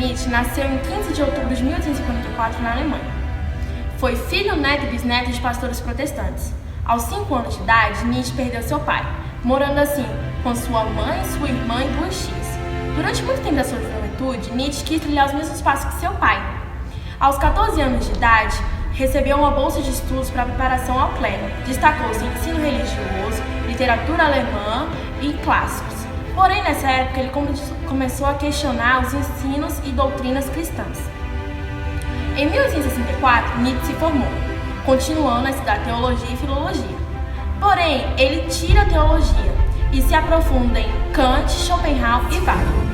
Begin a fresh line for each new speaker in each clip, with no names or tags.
Nietzsche nasceu em 15 de outubro de 1854 na Alemanha. Foi filho, neto e bisneto de pastores protestantes. Aos 5 anos de idade, Nietzsche perdeu seu pai, morando assim com sua mãe, sua irmã e 2 tias. Durante muito tempo da sua juventude, Nietzsche quis trilhar os mesmos passos que seu pai. Aos 14 anos de idade, recebeu uma bolsa de estudos para preparação ao clero. Destacou-se em ensino religioso, literatura alemã e clássicos. Porém, nessa época, ele começou a questionar os ensinos e doutrinas cristãs. Em 1864, Nietzsche se formou, continuando a estudar teologia e filologia. Porém, ele tira a teologia e se aprofunda em Kant, Schopenhauer e Wagner.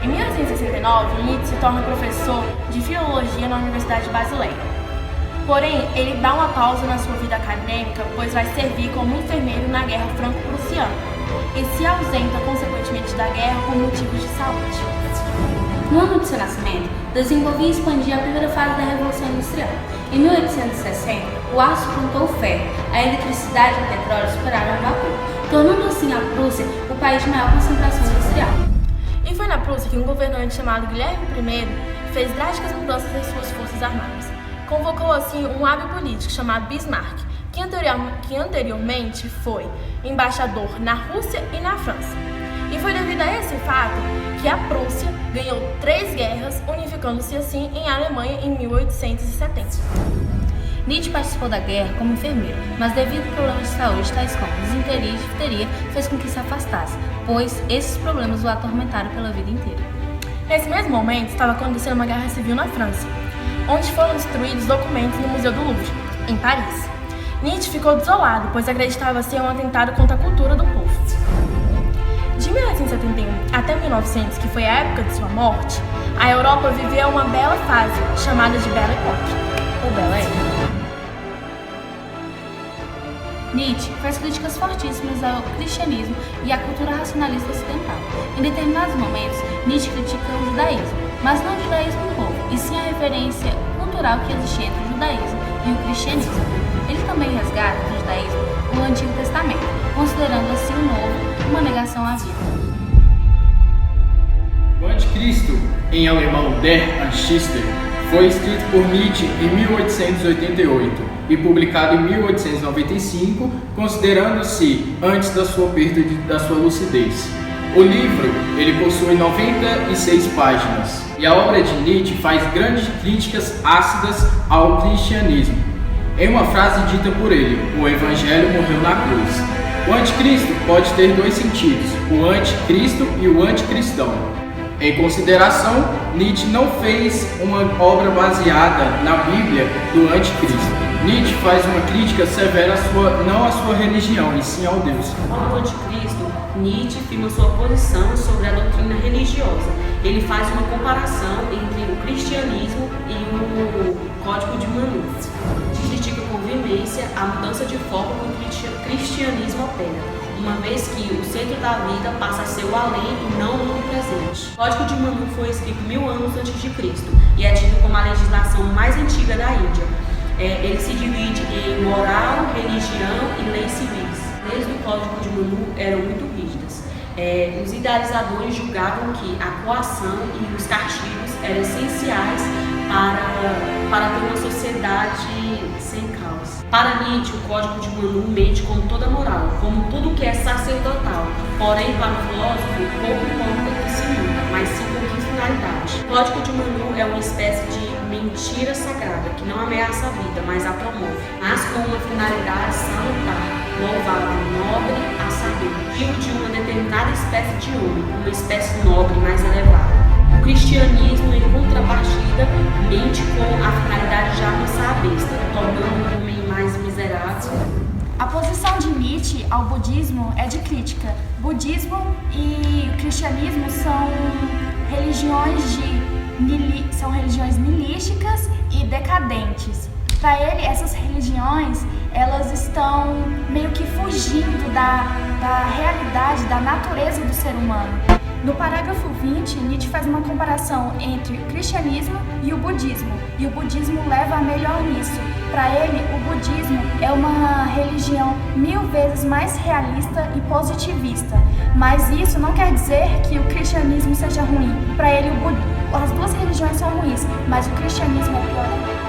Em 1869, Nietzsche se torna professor de filologia na Universidade de Basileia. Porém, ele dá uma pausa na sua vida acadêmica, pois vai servir como enfermeiro na Guerra Franco-Prussiana e se ausenta consequentemente da guerra por motivos de saúde.
No ano de seu nascimento, desenvolvia e expandia a primeira fase da Revolução Industrial. Em 1860, o aço suplantou o ferro, a eletricidade e o petróleo superaram o vapor, tornando assim a Prússia o país de maior concentração industrial.
E foi na Prússia que um governante chamado Guilherme I fez drásticas mudanças em suas forças armadas. Convocou assim um hábil político chamado Bismarck, que anteriormente foi embaixador na Rússia e na França. E foi devido a esse fato que a Prússia ganhou 3 guerras, unificando-se assim em Alemanha em 1870.
Nietzsche participou da guerra como enfermeiro, mas devido a problemas de saúde tais como disenteria e difteria, fez com que se afastasse, pois esses problemas o atormentaram pela vida inteira.
Nesse mesmo momento, estava acontecendo uma guerra civil na França, onde foram destruídos documentos no Museu do Louvre, em Paris. Nietzsche ficou desolado, pois acreditava ser um atentado contra a cultura do povo. De 1871 até 1900, que foi a época de sua morte, a Europa viveu uma bela fase, chamada de Belle Époque, ou Bela Época.
Nietzsche faz críticas fortíssimas ao cristianismo e à cultura racionalista ocidental. Em determinados momentos, Nietzsche critica o judaísmo, mas não o judaísmo povo, e sim a referência cultural que existia entre o judaísmo e o cristianismo. Ele também resgata do judaísmo o Antigo Testamento, considerando assim o Novo uma negação à vida.
O Anticristo, em alemão Der Antichrist, foi escrito por Nietzsche em 1888 e publicado em 1895, considerando-se antes da sua perda da sua lucidez. O livro ele possui 96 páginas e a obra de Nietzsche faz grandes críticas ácidas ao cristianismo. Em uma frase dita por ele, o Evangelho morreu na cruz. O anticristo pode ter 2 sentidos, o anticristo e o anticristão. Em consideração, Nietzsche não fez uma obra baseada na Bíblia do anticristo. Nietzsche faz uma crítica severa não à sua religião, e sim ao Deus.
Como anticristo, Nietzsche firma sua posição sobre a doutrina religiosa. Ele faz uma comparação entre o cristianismo e o Código de Manu. Critica com veemência a mudança de forma que o cristianismo opera, uma vez que o centro da vida passa a ser o além e não o mundo presente. O Código de Manu foi escrito 1000 anos antes de Cristo e é tido como a legislação mais antiga da Índia. Ele se divide em moral, religião e leis civis. As leis do Código de Manu eram muito rígidas. Os idealizadores julgavam que a coação e os castigos eram essenciais para ter uma sociedade sem caos. Para Nietzsche, o Código de Manu mente como toda moral, como tudo que é sacerdotal. Porém, para o filósofo, pouco importa o que se muda, mas sim com que finalidade. O Código de Manu é uma espécie de mentira sagrada que não ameaça a vida, mas a promove, mas com uma finalidade salutar, louvável, nobre, a saber, tipo de uma determinada espécie de homem, uma espécie nobre mais elevada. O cristianismo, em contrapartida, mente com a finalidade de alcançar a besta, tornando o homem mais miserável.
A posição de Nietzsche ao budismo é de crítica. Budismo e o cristianismo são religiões nihilísticas e decadentes. Para ele, essas religiões, elas estão meio que fugindo da realidade, da natureza do ser humano. No parágrafo 20, Nietzsche faz uma comparação entre o cristianismo e o budismo leva a melhor nisso. Para ele, o budismo é uma religião 1000 vezes mais realista e positivista, mas isso não quer dizer que o cristianismo seja ruim. Para ele, as duas religiões são ruins, mas o cristianismo é pior ainda.